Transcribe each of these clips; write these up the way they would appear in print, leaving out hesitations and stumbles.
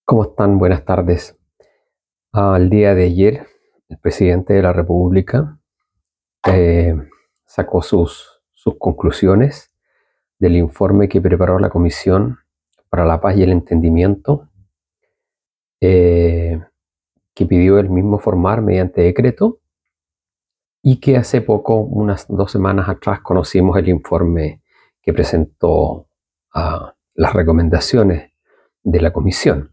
¿Cómo están? Buenas tardes. El día de ayer, el presidente de la República eh, sacó sus conclusiones del informe que preparó la Comisión para la Paz y el Entendimiento, eh, que pidió él mismo formar mediante decreto y que hace poco, unas 2 semanas atrás, conocimos el informe que presentó las recomendaciones de la Comisión.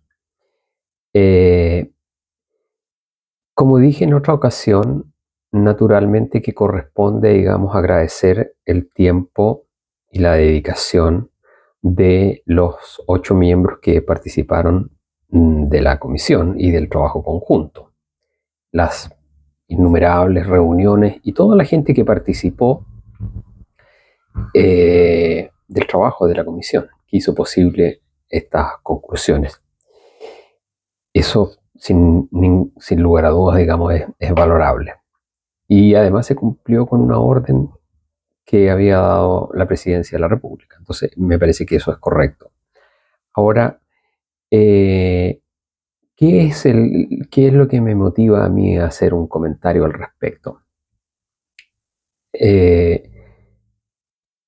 Como dije en otra ocasión, naturalmente que corresponde, digamos, agradecer el tiempo y la dedicación de los 8 miembros que participaron de la comisión y del trabajo conjunto. Las innumerables reuniones y toda la gente que participó del trabajo de la comisión, que hizo posible estas conclusiones. Eso, sin lugar a dudas, digamos, es valorable. Y además se cumplió con una orden que había dado la Presidencia de la República. Entonces, me parece que eso es correcto. Ahora, ¿qué es lo que me motiva a mí a hacer un comentario al respecto? Eh,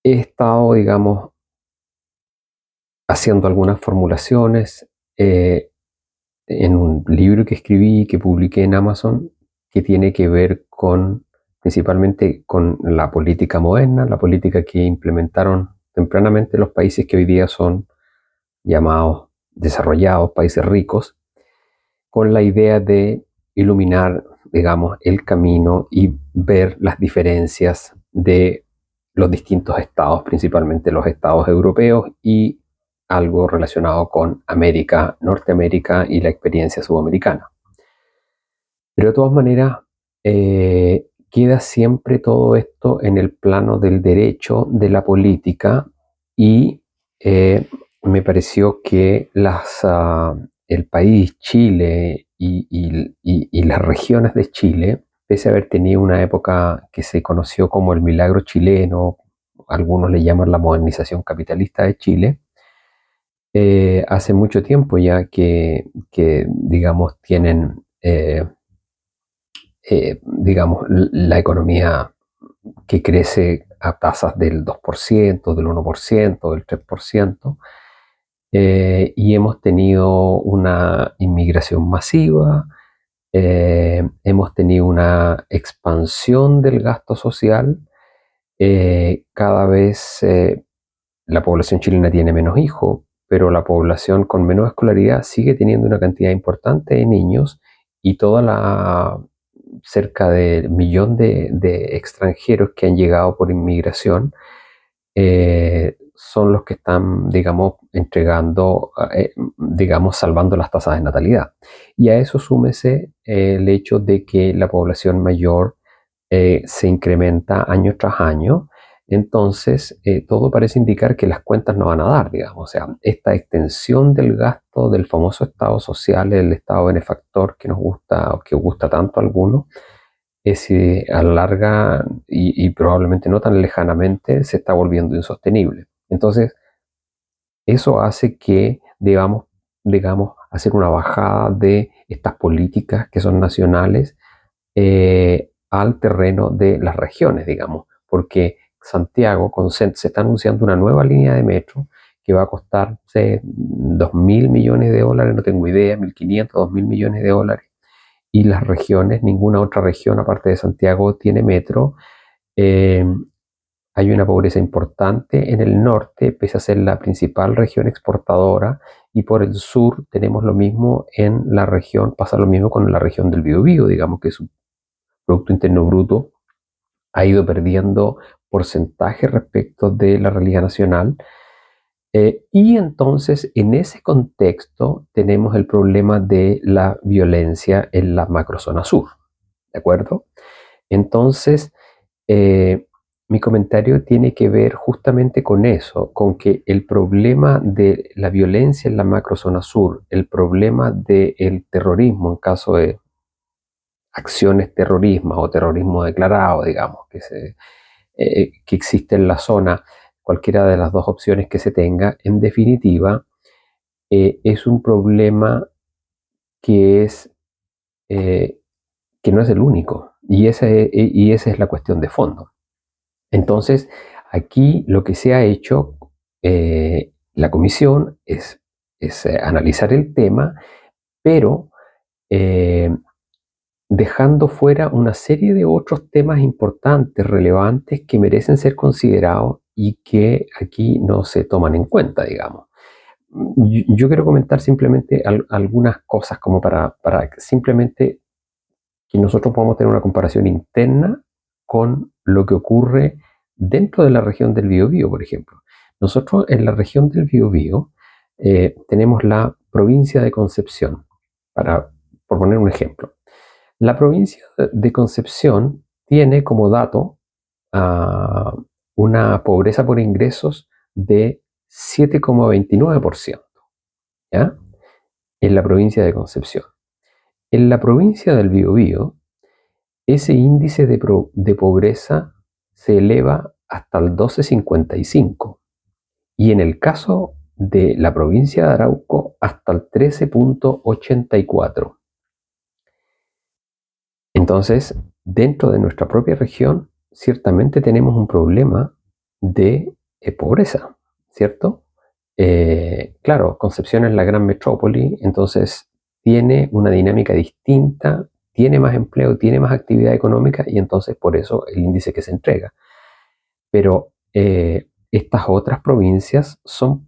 He estado, digamos, haciendo algunas formulaciones en un libro que escribí, que publiqué en Amazon, que tiene que ver principalmente con la política moderna, la política que implementaron tempranamente los países que hoy día son llamados desarrollados, países ricos, con la idea de iluminar, digamos, el camino y ver las diferencias de los distintos estados, principalmente los estados europeos y algo relacionado con América, Norteamérica y la experiencia sudamericana. Pero de todas maneras, queda siempre todo esto en el plano del derecho, de la política, y me pareció que el país, Chile y las regiones de Chile, pese a haber tenido una época que se conoció como el milagro chileno, algunos le llaman la modernización capitalista de Chile, hace mucho tiempo ya que digamos, tienen digamos, la economía que crece a tasas del 2%, del 1%, del 3%, y hemos tenido una inmigración masiva, hemos tenido una expansión del gasto social, cada vez la población chilena tiene menos hijos, pero la población con menos escolaridad sigue teniendo una cantidad importante de niños y toda la cerca de 1 millón de extranjeros que han llegado por inmigración son los que están, digamos, digamos, salvando las tasas de natalidad. Y a eso súmese el hecho de que la población mayor se incrementa año tras año. Entonces, todo parece indicar que las cuentas no van a dar, digamos. O sea, esta extensión del gasto del famoso Estado social, el Estado benefactor que nos gusta o que gusta tanto a algunos, a la larga y probablemente no tan lejanamente se está volviendo insostenible. Entonces, eso hace que digamos, hacer una bajada de estas políticas que son nacionales al terreno de las regiones, digamos, porque Santiago se está anunciando una nueva línea de metro que va a costar 2.000 millones de dólares, no tengo idea, 1.500, 2.000 millones de dólares, y las regiones, ninguna otra región aparte de Santiago tiene metro. Eh, Hay una pobreza importante en el norte, pese a ser la principal región exportadora, y por el sur tenemos lo mismo en la región, pasa lo mismo con la región del Biobío, digamos que su Producto Interno Bruto ha ido perdiendo porcentaje respecto de la realidad nacional. Y entonces, en ese contexto, tenemos el problema de la violencia en la macrozona sur, ¿de acuerdo? Entonces, eh, mi comentario tiene que ver justamente con eso, con que el problema de la violencia en la macrozona sur, el problema del terrorismo en caso de acciones terrorismo o terrorismo declarado, digamos, que existe en la zona, cualquiera de las dos opciones que se tenga, en definitiva, es un problema que es que no es el único, y esa es la cuestión de fondo. Entonces, aquí lo que se ha hecho, la comisión, es analizar el tema, pero eh, dejando fuera una serie de otros temas importantes, relevantes, que merecen ser considerados y que aquí no se toman en cuenta, digamos. Yo quiero comentar simplemente algunas cosas como para simplemente que nosotros podamos tener una comparación interna con lo que ocurre dentro de la región del Biobío, por ejemplo. Nosotros en la región del Biobío tenemos la provincia de Concepción, por poner un ejemplo. La provincia de Concepción tiene como dato uh, una pobreza por ingresos de 7,29%, ¿ya? En la provincia de Concepción. En la provincia del Biobío, ese índice de pobreza se eleva hasta el 12,55 y en el caso de la provincia de Arauco hasta el 13,84. Entonces, dentro de nuestra propia región, ciertamente tenemos un problema de pobreza, ¿cierto? Claro, Concepción es la gran metrópoli, entonces tiene una dinámica distinta, tiene más empleo, tiene más actividad económica y entonces por eso el índice que se entrega. Pero estas otras provincias son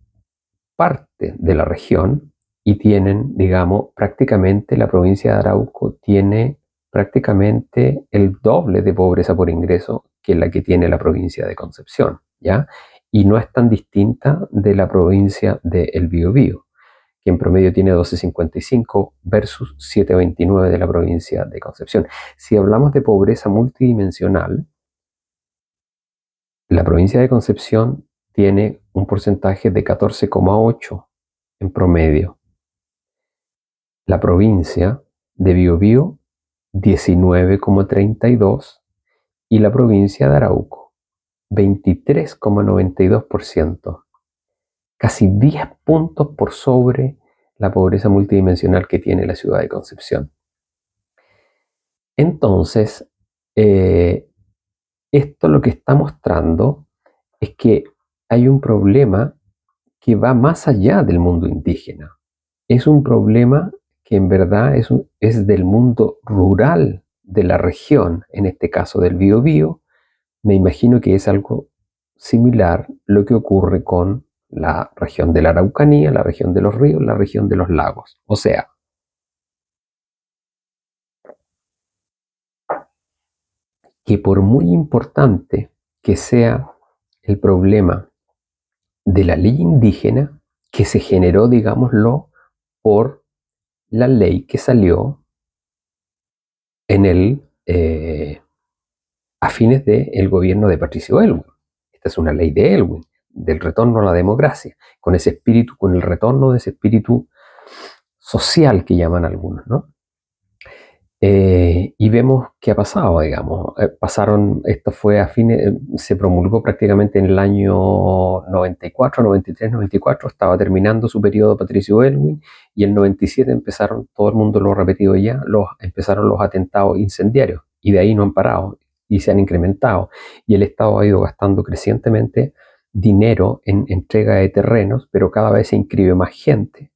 parte de la región y tienen, digamos, prácticamente la provincia de Arauco tiene prácticamente el doble de pobreza por ingreso que la que tiene la provincia de Concepción, ¿ya? Y no es tan distinta de la provincia de El Biobío, que en promedio tiene 12,55 versus 7,29 de la provincia de Concepción. Si hablamos de pobreza multidimensional, la provincia de Concepción tiene un porcentaje de 14,8 en promedio. La provincia de Biobío 19,32 y la provincia de Arauco 23,92%, casi 10 puntos por sobre la pobreza multidimensional que tiene la ciudad de Concepción. Entonces, esto lo que está mostrando es que hay un problema que va más allá del mundo indígena. Es un problema que en verdad es del mundo rural de la región, en este caso del Biobío. Me imagino que es algo similar lo que ocurre con la región de la Araucanía, la región de los ríos, la región de los lagos. O sea, que por muy importante que sea el problema de la ley indígena, que se generó, digámoslo, por la ley que salió en a fines del gobierno de Patricio Aylwin. Esta es una ley de Aylwin, del retorno a la democracia, con ese espíritu, con el retorno de ese espíritu social que llaman algunos, ¿no? Y vemos qué ha pasado, digamos. Esto fue a fines, se promulgó prácticamente en el año 94, 93, 94, estaba terminando su periodo Patricio Aylwin, y en 97 empezaron, todo el mundo lo ha repetido ya, empezaron los atentados incendiarios, y de ahí no han parado, y se han incrementado, y el Estado ha ido gastando crecientemente dinero en entrega de terrenos, pero cada vez se inscribe más gente.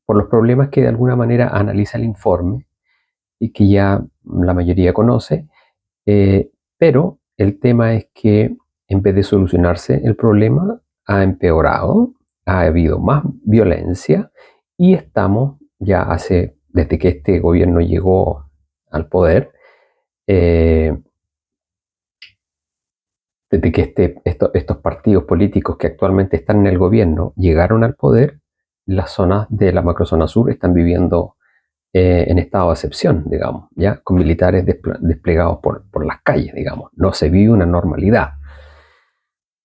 Por los problemas que de alguna manera analiza el informe y que ya la mayoría conoce, pero el tema es que en vez de solucionarse el problema, ha empeorado, ha habido más violencia y estamos ya desde que este gobierno llegó al poder, eh, desde que estos partidos políticos que actualmente están en el gobierno llegaron al poder, las zonas de la macrozona sur están viviendo en estado de excepción, digamos, ya con militares desplegados por las calles, digamos. No se vive una normalidad.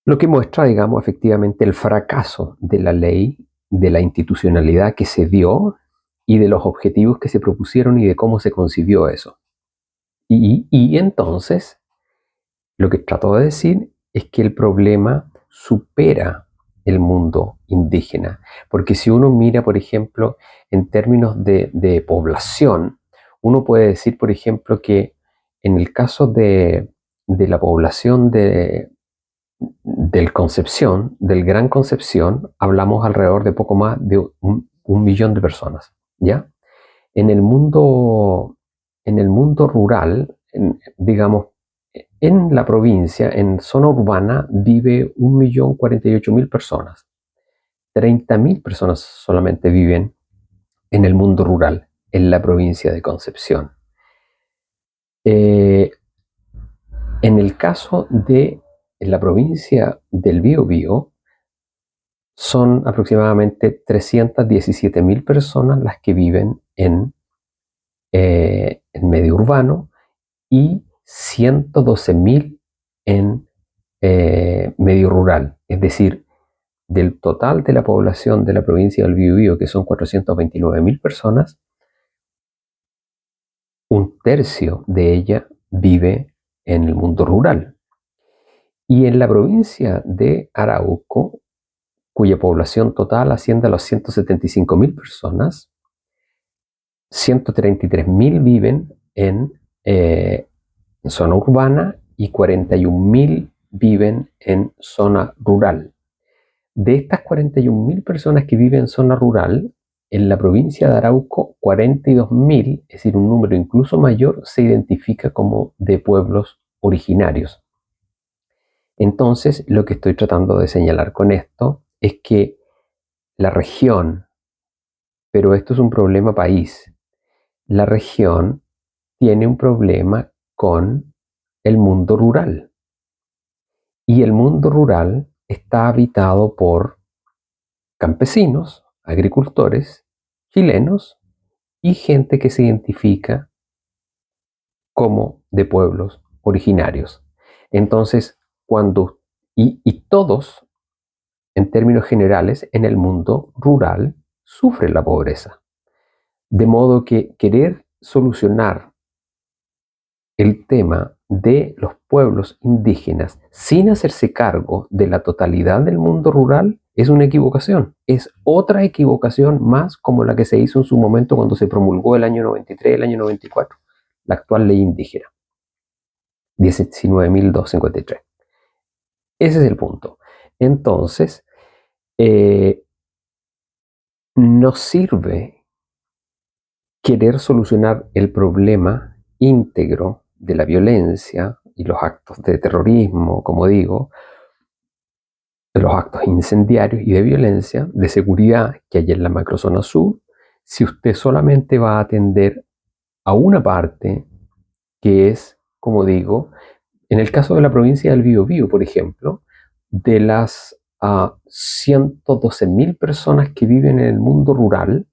Lo que muestra, digamos, efectivamente el fracaso de la ley, de la institucionalidad que se dio y de los objetivos que se propusieron y de cómo se concibió eso. Y entonces, lo que trato de decir es que el problema supera el mundo indígena. Porque si uno mira, por ejemplo, en términos de población, uno puede decir, por ejemplo, que en el caso de la población del Concepción, del Gran Concepción, hablamos alrededor de poco más de un millón de personas, ¿ya? En el mundo, en el mundo rural, digamos, en la provincia, en zona urbana, vive 1.048.000 personas. 30.000 personas solamente viven en el mundo rural, en la provincia de Concepción. En el caso de la provincia del Biobío, son aproximadamente 317.000 personas las que viven en medio urbano y 112.000 en medio rural. Es decir, del total de la población de la provincia del Biobío, que son 429.000 personas, un tercio de ella vive en el mundo rural. Y en la provincia de Arauco, cuya población total asciende a las 175.000 personas, 133.000 viven en zona urbana y 41.000 viven en zona rural. De estas 41.000 personas que viven en zona rural, en la provincia de Arauco, 42.000, es decir, un número incluso mayor, se identifica como de pueblos originarios. Entonces, lo que estoy tratando de señalar con esto es que la región, pero esto es un problema país, la región tiene un problema con el mundo rural. Y el mundo rural está habitado por campesinos, agricultores, chilenos y gente que se identifica como de pueblos originarios. Entonces, y todos, en términos generales, en el mundo rural sufren la pobreza. De modo que querer solucionar el tema de los pueblos indígenas sin hacerse cargo de la totalidad del mundo rural es una equivocación. Es otra equivocación más como la que se hizo en su momento cuando se promulgó el año 93, el año 94, la actual ley indígena, 19.253. Ese es el punto. Entonces, no sirve querer solucionar el problema íntegro de la violencia y los actos de terrorismo, como digo, de los actos incendiarios y de violencia, de seguridad que hay en la macrozona sur, si usted solamente va a atender a una parte que es, como digo, en el caso de la provincia del Biobío, por ejemplo, de las 112.000 personas que viven en el mundo rural,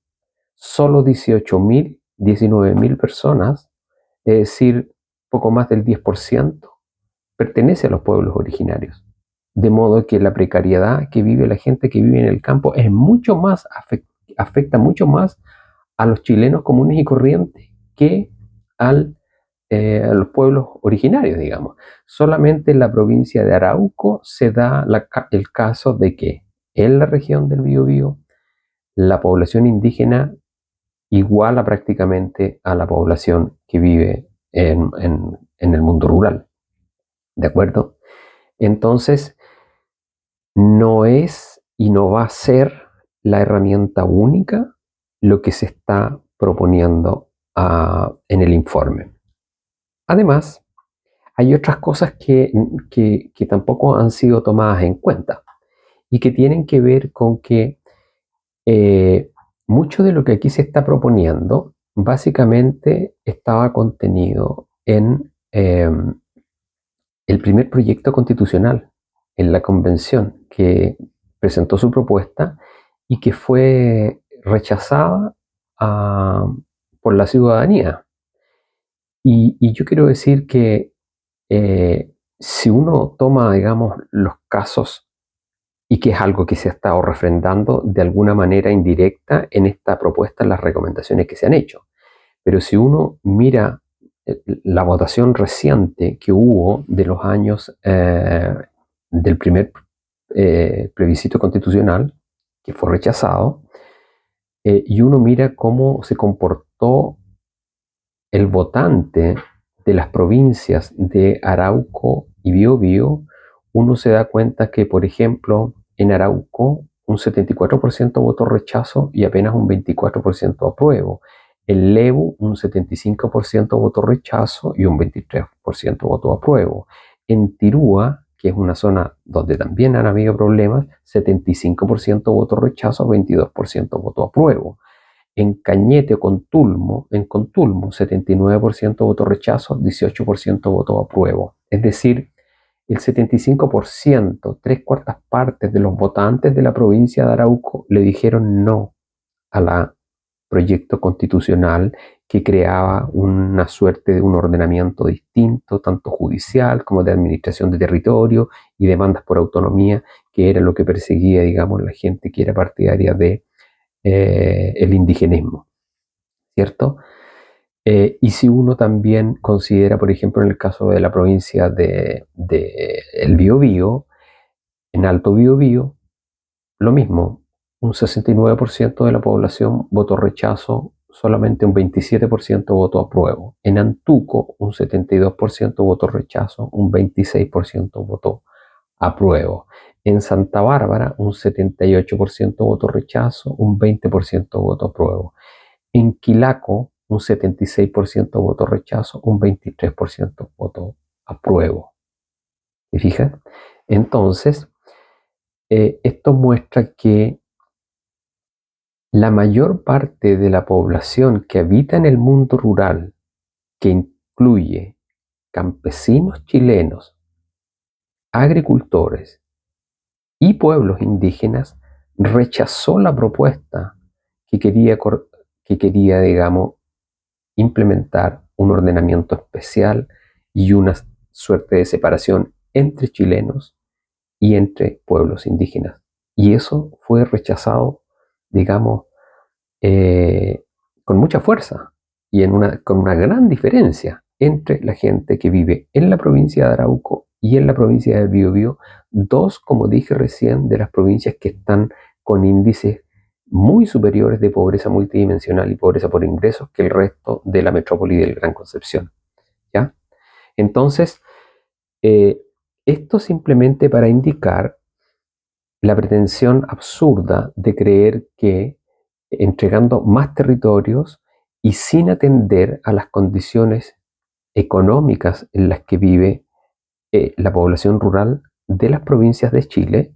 solo 18.000, 19.000 personas, es decir, poco más del 10%, pertenece a los pueblos originarios. De modo que la precariedad que vive la gente que vive en el campo es mucho más, afecta mucho más a los chilenos comunes y corrientes que a los pueblos originarios, digamos. Solamente en la provincia de Arauco se da el caso de que en la región del Biobío la población indígena iguala prácticamente a la población que vive en el mundo rural. ¿De acuerdo? Entonces, no es y no va a ser la herramienta única lo que se está proponiendo en el informe. Además, hay otras cosas que tampoco han sido tomadas en cuenta y que tienen que ver con que mucho de lo que aquí se está proponiendo básicamente estaba contenido en el primer proyecto constitucional, en la convención que presentó su propuesta y que fue rechazada por la ciudadanía. Y yo quiero decir que si uno toma, digamos, los casos, y que es algo que se ha estado refrendando de alguna manera indirecta en esta propuesta, en las recomendaciones que se han hecho. Pero si uno mira la votación reciente que hubo de los años del primer plebiscito constitucional que fue rechazado, y uno mira cómo se comportó el votante de las provincias de Arauco y Biobío, uno se da cuenta que, por ejemplo, en Arauco un 74% votó rechazo y apenas un 24% apruebo. En Lebu un 75% votó rechazo y un 23% votó apruebo. En Tirúa, que es una zona donde también han habido problemas, 75% votó rechazo, 22% votó apruebo. En Cañete o Contulmo, en Contulmo, 79% votó rechazo, 18% votó apruebo. Es decir, el 75%, tres cuartas partes de los votantes de la provincia de Arauco le dijeron no a la proyecto constitucional que creaba una suerte de un ordenamiento distinto, tanto judicial como de administración de territorio y demandas por autonomía, que era lo que perseguía, digamos, la gente que era partidaria de el indigenismo, ¿cierto? Y si uno también considera, por ejemplo, en el caso de la provincia de el Biobío, en Alto Biobío, lo mismo, un 69% de la población votó rechazo, solamente un 27% votó apruebo. En Antuco, un 72% votó rechazo, un 26% votó apruebo. En Santa Bárbara, un 78% votó rechazo, un 20% votó apruebo. En Quilaco, un 76% votó rechazo, un 23% votó apruebo. ¿Se fijan? Entonces, esto muestra que la mayor parte de la población que habita en el mundo rural, que incluye campesinos chilenos, agricultores y pueblos indígenas, rechazó la propuesta que quería, digamos, implementar un ordenamiento especial y una suerte de separación entre chilenos y entre pueblos indígenas. Y eso fue rechazado, digamos, eh, con mucha fuerza y con una gran diferencia entre la gente que vive en la provincia de Arauco y en la provincia de Biobío, dos, como dije recién, de las provincias que están con índices muy superiores de pobreza multidimensional y pobreza por ingresos que el resto de la metrópoli del Gran Concepción. ¿Ya? Entonces, eh, esto simplemente para indicar la pretensión absurda de creer que entregando más territorios y sin atender a las condiciones económicas en las que vive la población rural de las provincias de Chile,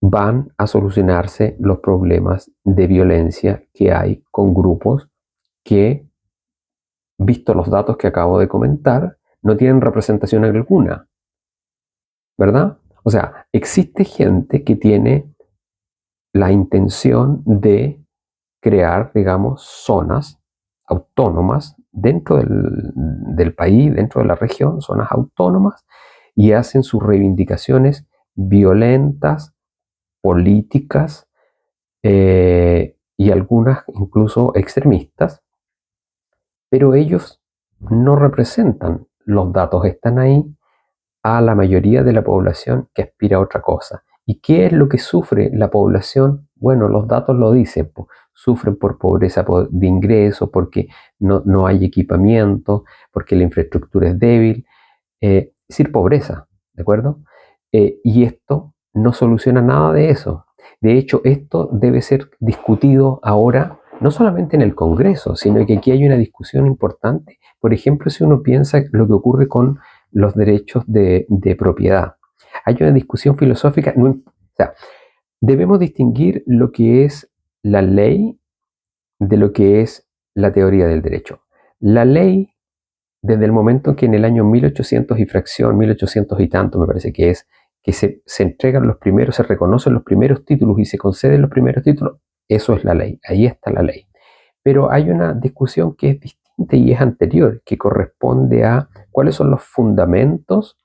van a solucionarse los problemas de violencia que hay con grupos que, visto los datos que acabo de comentar, no tienen representación alguna, ¿verdad? O sea, existe gente que tiene la intención de crear, digamos, zonas autónomas dentro del país, dentro de la región, zonas autónomas, y hacen sus reivindicaciones violentas, políticas, y algunas incluso extremistas, pero ellos no representan, los datos están ahí, a la mayoría de la población que aspira a otra cosa. ¿Y qué es lo que sufre la población? Bueno, los datos lo dicen, sufren por pobreza de ingresos, porque no hay equipamiento, porque la infraestructura es débil, es decir, pobreza, ¿de acuerdo? Y esto no soluciona nada de eso. De hecho, esto debe ser discutido ahora, no solamente en el Congreso, sino que aquí hay una discusión importante. Por ejemplo, si uno piensa lo que ocurre con los derechos de propiedad. Hay una discusión filosófica, o sea, debemos distinguir lo que es la ley de lo que es la teoría del derecho. La ley, desde el momento en que en el año 1800 y fracción, 1800 y tanto me parece que es, que se entregan los primeros, se reconocen los primeros títulos y se conceden los primeros títulos, eso es la ley, ahí está la ley. Pero hay una discusión que es distinta y es anterior, que corresponde a cuáles son los fundamentos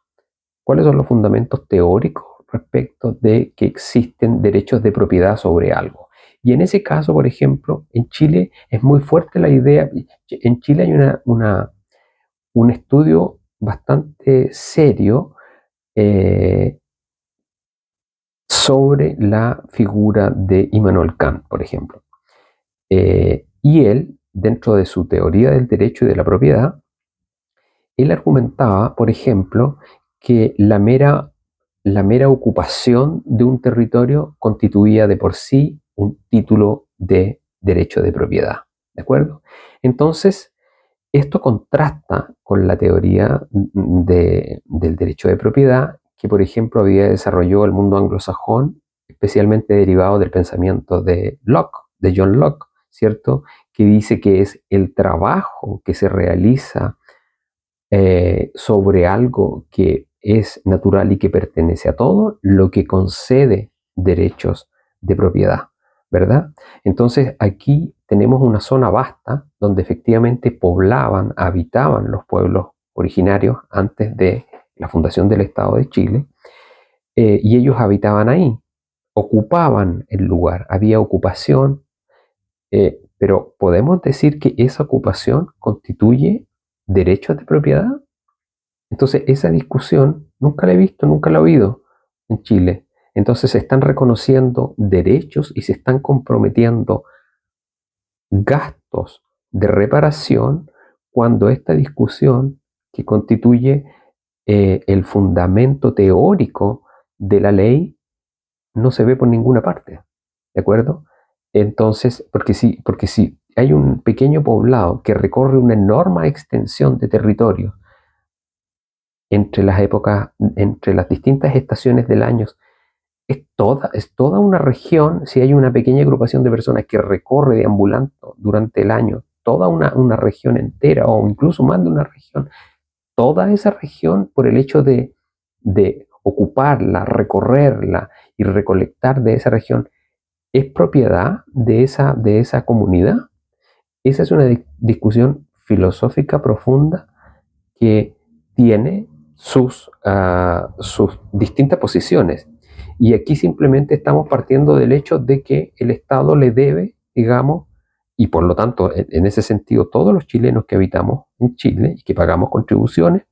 teóricos respecto de que existen derechos de propiedad sobre algo. Y en ese caso, por ejemplo, en Chile es muy fuerte la idea, en Chile hay un estudio bastante serio, eh, sobre la figura de Immanuel Kant, por ejemplo. Y él, dentro de su teoría del derecho y de la propiedad, él argumentaba, por ejemplo, que la mera ocupación de un territorio constituía de por sí un título de derecho de propiedad. ¿De acuerdo? Entonces, esto contrasta con la teoría del derecho de propiedad que, por ejemplo, había desarrollado el mundo anglosajón, especialmente derivado del pensamiento de Locke, de John Locke, ¿cierto? Que dice que es el trabajo que se realiza sobre algo que es natural y que pertenece a todo, lo que concede derechos de propiedad, ¿verdad? Entonces aquí tenemos una zona vasta donde efectivamente poblaban, habitaban los pueblos originarios antes de la fundación del Estado de Chile, y ellos habitaban ahí, ocupaban el lugar, había ocupación, pero ¿podemos decir que esa ocupación constituye derechos de propiedad? Entonces, esa discusión nunca la he visto, nunca la he oído en Chile. Entonces, se están reconociendo derechos y se están comprometiendo gastos de reparación cuando esta discusión, que constituye el fundamento teórico de la ley, no se ve por ninguna parte. ¿De acuerdo? Entonces, porque si hay un pequeño poblado que recorre una enorme extensión de territorio entre las épocas, entre las distintas estaciones del año, es toda una región, si hay una pequeña agrupación de personas que recorre deambulando durante el año, toda una región entera o incluso más de una región, toda esa región por el hecho de ocuparla, recorrerla y recolectar de esa región, es propiedad de esa comunidad. Esa es una discusión filosófica profunda que tiene sus distintas posiciones. Y aquí simplemente estamos partiendo del hecho de que el Estado le debe, digamos, y por lo tanto, en ese sentido, todos los chilenos que habitamos en Chile y que pagamos contribuciones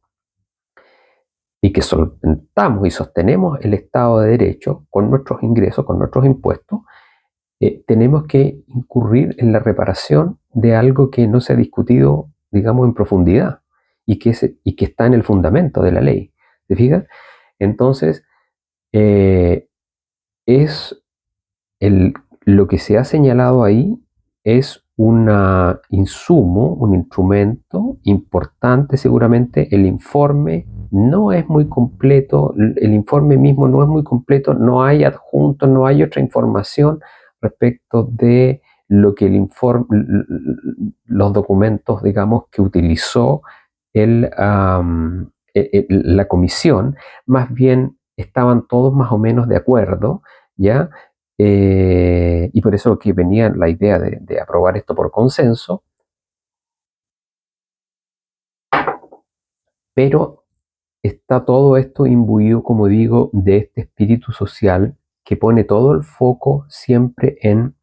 y que solventamos y sostenemos el Estado de Derecho con nuestros ingresos, con nuestros impuestos, tenemos que incurrir en la reparación de algo que no se ha discutido, digamos, en profundidad y que está en el fundamento de la ley. ¿Se fijan? Entonces, es lo que se ha señalado ahí es un insumo, un instrumento importante seguramente. El informe no es muy completo, el informe mismo no es muy completo, no hay adjuntos, no hay otra información respecto de lo que el informe, los documentos, digamos, que utilizó la comisión, más bien estaban todos más o menos de acuerdo, ¿ya? Y por eso que venía la idea de aprobar esto por consenso, pero está todo esto imbuido, como digo, de este espíritu social que pone todo el foco siempre en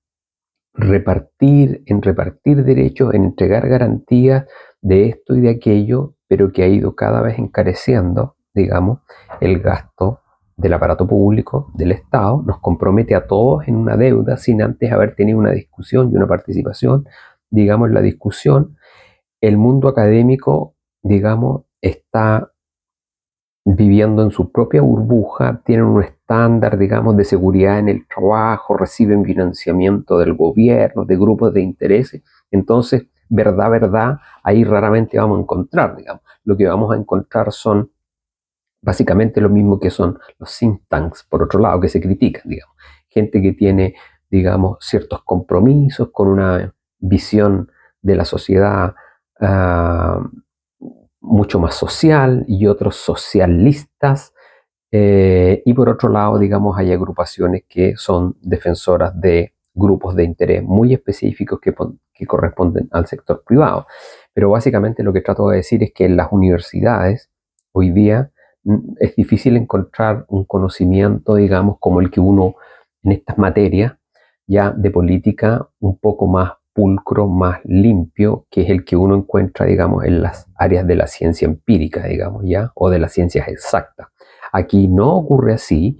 repartir derechos, en entregar garantías de esto y de aquello, pero que ha ido cada vez encareciendo, digamos, el gasto del aparato público, del Estado, nos compromete a todos en una deuda sin antes haber tenido una discusión y una participación, digamos, en la discusión. El mundo académico, digamos, está viviendo en su propia burbuja, tienen un estándar, digamos, de seguridad en el trabajo, reciben financiamiento del gobierno, de grupos de intereses. Entonces, verdad, ahí raramente vamos a encontrar, digamos. Lo que vamos a encontrar son básicamente lo mismo que son los think tanks, por otro lado, que se critican, digamos. Gente que tiene, digamos, ciertos compromisos con una visión de la sociedad mucho más social y otros socialistas. Y por otro lado, digamos, hay agrupaciones que son defensoras de grupos de interés muy específicos que corresponden al sector privado. Pero básicamente lo que trato de decir es que en las universidades hoy día es difícil encontrar un conocimiento, digamos, como el que uno en estas materias ya de política un poco más pulcro, más limpio, que es el que uno encuentra, digamos, en las áreas de la ciencia empírica, digamos, ya, o de las ciencias exactas. Aquí no ocurre así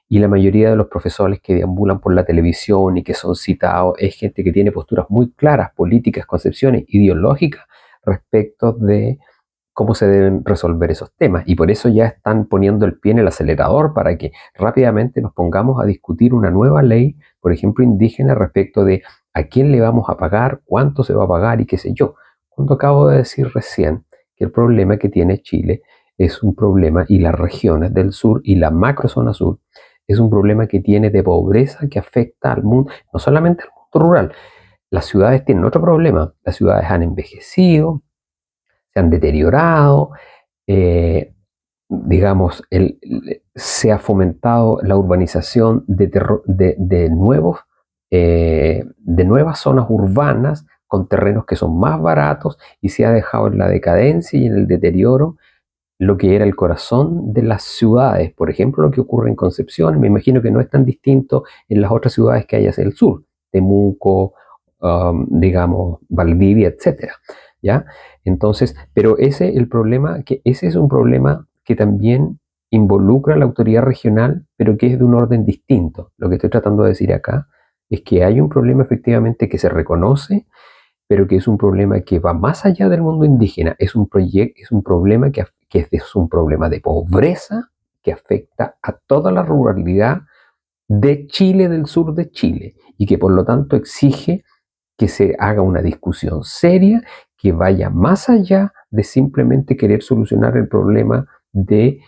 y la mayoría de los profesores que deambulan por la televisión y que son citados es gente que tiene posturas muy claras, políticas, concepciones ideológicas respecto de cómo se deben resolver esos temas. Y por eso ya están poniendo el pie en el acelerador para que rápidamente nos pongamos a discutir una nueva ley, por ejemplo, indígena, respecto de a quién le vamos a pagar, cuánto se va a pagar y qué sé yo. Cuando acabo de decir recién que el problema que tiene Chile es un problema, y las regiones del sur y la macrozona sur, es un problema que tiene de pobreza que afecta al mundo, no solamente al mundo rural. Las ciudades tienen otro problema. Las ciudades han envejecido, se han deteriorado, eh, digamos, se ha fomentado la urbanización de nuevas zonas urbanas con terrenos que son más baratos, y se ha dejado en la decadencia y en el deterioro lo que era el corazón de las ciudades. Por ejemplo, lo que ocurre en Concepción, me imagino que no es tan distinto en las otras ciudades que hay hacia el sur, Temuco, digamos, Valdivia, etcétera, ¿ya? Entonces, pero ese es un problema que también involucra a la autoridad regional, pero que es de un orden distinto. Lo que estoy tratando de decir acá es que hay un problema efectivamente que se reconoce, pero que es un problema que va más allá del mundo indígena. Es un problema es un problema de pobreza que afecta a toda la ruralidad de Chile, del sur de Chile, y que por lo tanto exige que se haga una discusión seria que vaya más allá de simplemente querer solucionar el problema de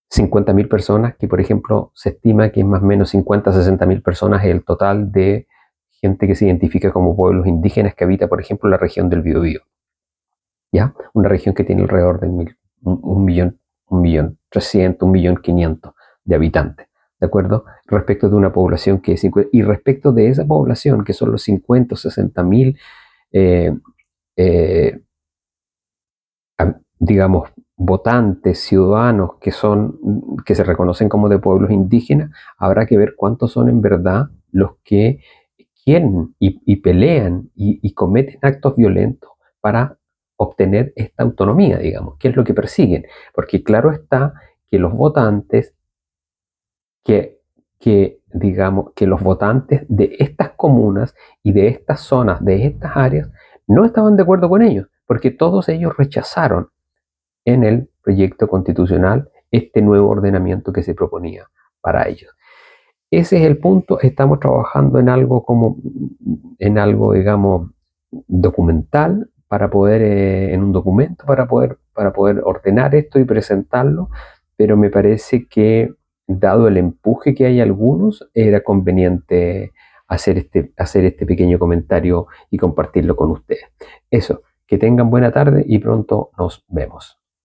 50.000 personas, que por ejemplo se estima que más o menos 50 a 60.000 personas es el total de gente que se identifica como pueblos indígenas que habita, por ejemplo, la región del Biobío, ¿ya? Una región que tiene alrededor de un millón 300, 1.500.000 de habitantes, ¿de acuerdo? Respecto de una población que es 50, y respecto de esa población que son los 50 o 60.000, eh, eh, digamos, votantes, ciudadanos que se reconocen como de pueblos indígenas, habrá que ver cuántos son en verdad los que quieren y pelean y cometen actos violentos para obtener esta autonomía, digamos, qué es lo que persiguen. Porque claro está que los votantes, digamos, que los votantes de estas comunas y de estas zonas, de estas áreas, no estaban de acuerdo con ellos, porque todos ellos rechazaron en el proyecto constitucional este nuevo ordenamiento que se proponía para ellos. Ese es el punto. Estamos trabajando en algo, digamos, documental para poder, en un documento para poder ordenar esto y presentarlo, pero me parece que, dado el empuje que hay algunos, era conveniente hacer este pequeño comentario y compartirlo con ustedes. Eso, que tengan buena tarde y pronto nos vemos.